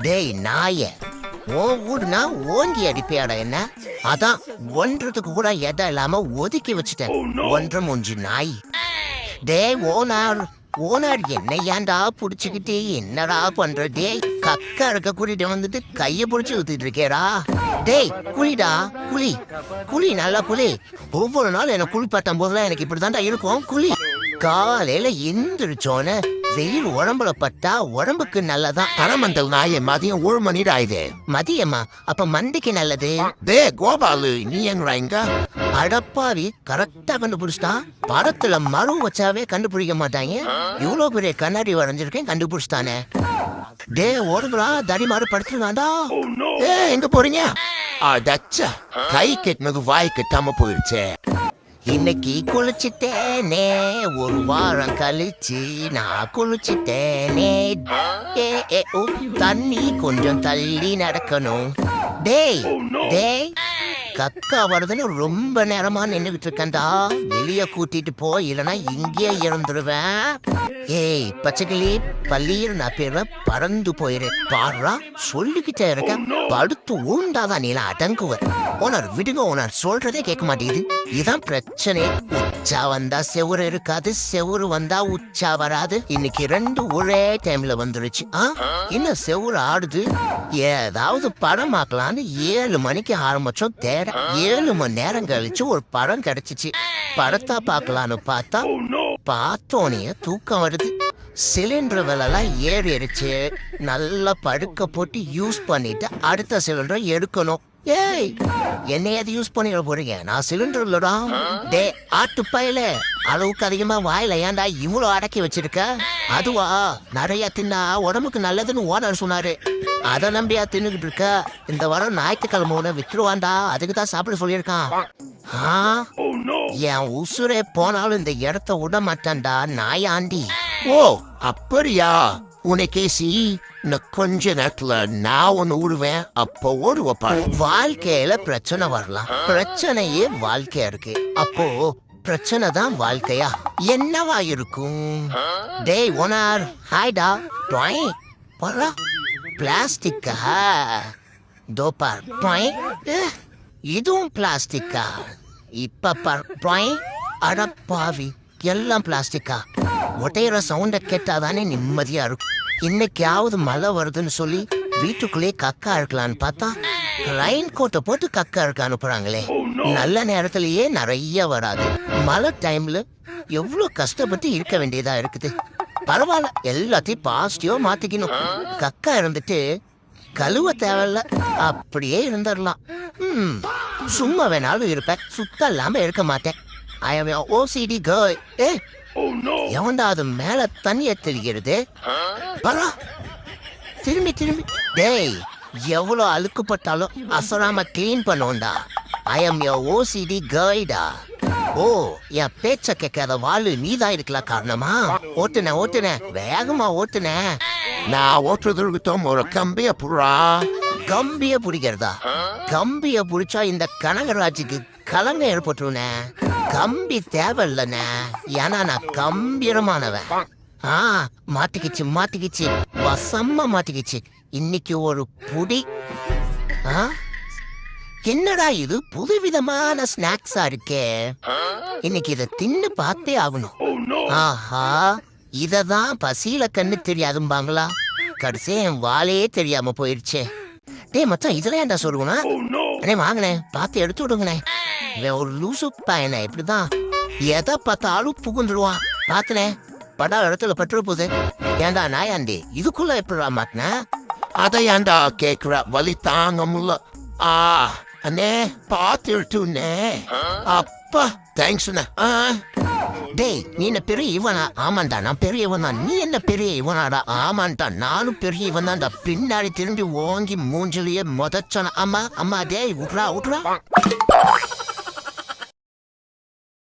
டேய் நாய, உன் ஊடுனா ஓங்கி அடிப்பேடா என்ன? அதான் ஒன்றதுக்கு கூட இடம் இல்லாம ஒதுக்கி வச்சுட்டேன். ஒன்ற மூஞ்சி நாய். டேய் ஓனார், ஓனார் என்ன ஏன்டா புடிச்சுக்கிட்டு என்னடா பண்ற? டேய் கக்கா இருக்க கூட்டிட்டு வந்துட்டு கைய புடிச்சு ஊத்திட்டு இருக்கேடா. டேய் குளிடா, குளி குளி, நல்லா குளி. ஒவ்வொரு நாள் என்ன குளிப்பாட்டும் போதெல்லாம் எனக்கு இப்படிதான்டா இருக்கும். குளி. காலையில எந்திரிச்சோன்னு வெயில் உடம்புல பட்டா உடம்புக்கு நல்லதான். பரமண்டல் நாய, மதியம் 1 மணி ஆயுது. மதியமா? அப்ப மண்டைக்கு நல்லது. டே கோபாலு, நீ எங்க? அடப்பாவி, கரெக்டா கண்டுபிடிச்சிட்டா. படத்துல மரம் வச்சாவே கண்டுபிடிக்க மாட்டாங்க. இவ்வளவு பெரிய கண்ணாடி வரைஞ்சிருக்கேன், கண்டுபிடிச்சிட்டானே. டே ஓடுங்களா, தடி மாறு படுத்துருவாண்டா. எங்க போறீங்க? அடச்சா, கை கெட்டினது வாய் கெட்டாம போயிடுச்சே. இன்னைக்கு குளிச்சுட்டேனே, ஒரு வாரம் கழிச்சு நான் குளிச்சுட்டேனே. தண்ணி கொஞ்சம் தள்ளி நடக்கணும். டேய் டேய், கக்கா வருதுன்னு ரொம்ப நேரமா நின்றுகிட்டு இருக்கேன்டா. வெளிய கூட்டிட்டு போய், இல்லைன்னா இங்கேயே இறந்துருவேன். ஏய் பச்சைக்கிளி, பள்ளீர் நான் பேர பறந்து போயிரு. பாடுறா, சொல்லிக்கிட்டே இருக்க. படுத்து ஊண்டாதான் நீல அடங்குவ. ஓனர் விடுங்க ஓனர், சொல்றதே கேட்க மாட்டேங்குது. இதான் பிரச்சனை. உச்சா வந்தா செவுரு இருக்காது, செவுரு வந்தா உச்சா வராது. இன்னைக்கு 2 ஒரே டைம்ல வந்துருச்சு. இன்னும் செவுரு ஆடுது. ஏதாவது படம் பார்க்கலான்னு 7 மணிக்கு ஆரம்பிச்சோம். 7 மணி நேரம் கழிச்சு ஒரு படம் கிடைச்சிச்சு. படத்தா பார்க்கலான்னு பார்த்தா, பார்த்தோனே தூக்கம் வருது. சிலிண்டர் விலைலாம் ஏறிடுச்சு. நல்லா படுக்க போட்டு யூஸ் பண்ணிட்டு அடுத்த சிலிண்டர் எடுக்கணும். ஏய், என்னையாவது யூஸ் பண்ணிட போறீங்க? நான் சிலிண்டர் இல்லடா. டே ஆட்டு பையில, அளவுக்கு அதிகமா வாயில ஏன்டா இவ்வளவு அடக்கி வச்சிருக்க? அதுவா, நிறைய தின்னா உடம்புக்கு நல்லதுன்னு ஓனர் சொன்னாரு. அதை நம்பியா தின்னுகிட்டு இருக்க? இந்த வாரம் ஞாயிற்றுக்கிழமை உன வித்துருவான்டா, அதுக்கு தான் சாப்பிட சொல்லியிருக்கான். என் உசுரே போனாலும் இந்த இடத்த விட மாட்டான்டா நாயாண்டி. ஓ அப்படியா? உனக்கேசி, இன்னும் கொஞ்ச நேரத்துல நான் ஒன்னு விடுவேன், அப்போ ஓடுவப்பா. வாழ்க்கையில பிரச்சனை வரலாம், பிரச்சனையே வாழ்க்கையா இருக்கு. அப்போ பிரச்சனை தான் வாழ்க்கையா? என்னவா இருக்கும்? டேய் ஓனார், ஹாய்டா. போறா, பிளாஸ்டிக்கா? தோப்பார். இதுவும் பிளாஸ்டிக்கா? இப்ப பார். அடப்பாவி, எல்லாம் பிளாஸ்டிக்கா? ஒட்டையிற சவுண்ட கேட்டாதானே நிம்மதியா இருக்கும். இன்னைக்காவது மழை வருதுன்னு சொல்லி வீட்டுக்குள்ளேயே கக்கா இருக்கலான்னு பார்த்தா, ரெயின் கோட்டை போட்டு கக்கா இருக்க அனுப்புறாங்களே. நல்ல நேரத்திலேயே நிறைய வராது. மழை டைம்ல எவ்வளவு கஷ்டப்பட்டு இருக்க வேண்டியதா இருக்குது. பரவாயில்ல, எல்லாத்தையும் பாசிட்டிவா மாத்திக்கணும். கக்கா இருந்துட்டு கழுவ தேவையில்ல, அப்படியே இருந்துடலாம். சும்மா வேணாலும் இருப்பேன், சுத்தம் இல்லாம இருக்க மாட்டேன். I am an OCD girl. எவன்டா அது மேல தண்ணிய தெரிகிறது? திரும்பி திரும்பி. டேய், எவ்வளவு அழுக்குப்பட்டாலும் அசராம கிளீன் பண்ணுவோம்டா. I am your OCD girl-டா. ஓ, என் பேச்ச கேட்காத வாழு நீதான் இருக்கலாம் காரணமா? ஓட்டுன வேகமா ஓட்டுன. நான் ஓட்டுறதும் ஒரு கம்பிய புறா. கம்பிய பிடிக்கிறதா? கம்பிய பிடிச்சா இந்த கனகராஜுக்கு கலங்க ஏற்பட்டுருன. கம்பி தேவையில்லண்ண, ஏன்னா நான் கம்பீரமானவன். மாட்டிக்கிச்சு, வசமா மாட்டிக்கிச்சு. இன்னைக்கு ஒரு புடி. என்னடா இது புதுவிதமான ஸ்நாக்ஸா இருக்கே. இன்னைக்கு இதை தின்னு பார்த்தே ஆகணும். ஆஹா, இததான் பசியில கண்ணு தெரியாதும்பாங்களா? கடைசி என் வாழையே தெரியாம போயிடுச்சே. டே மச்சான், இதெல்லாம் ஏன்டா சொல்லுவனா? அண்ணே வாங்கினே, பார்த்து எடுத்து விடுங்கண்ணே. ஒரு லூசு பையனை இப்படிதான் எதை பார்த்தாலும் புகுந்துடுவான். பாத்துனே, படம் இடத்துல பற்று போகுது. ஏண்டா நாயாண்டி, இதுக்குள்ள எப்படா மாட்டின? அதை ஏன்டா கேக்குற? வலி தாங்க முடியல. அண்ணே பார்த்துட்டுனே. அப்பா தேங்க்ஸ். டேய், நீ என்ன பெரிய இவனா? ஆமாண்டா, நான் பெரிய இவன் தான். நீ என்ன பெரிய இவனாடா? ஆமாண்டா, நானும் பெரிய இவன் தான்டா. பின்னாடி திரும்பி ஓங்கி மூஞ்சிலேயே முதச்சன. அம்மா டேய், விட்றா.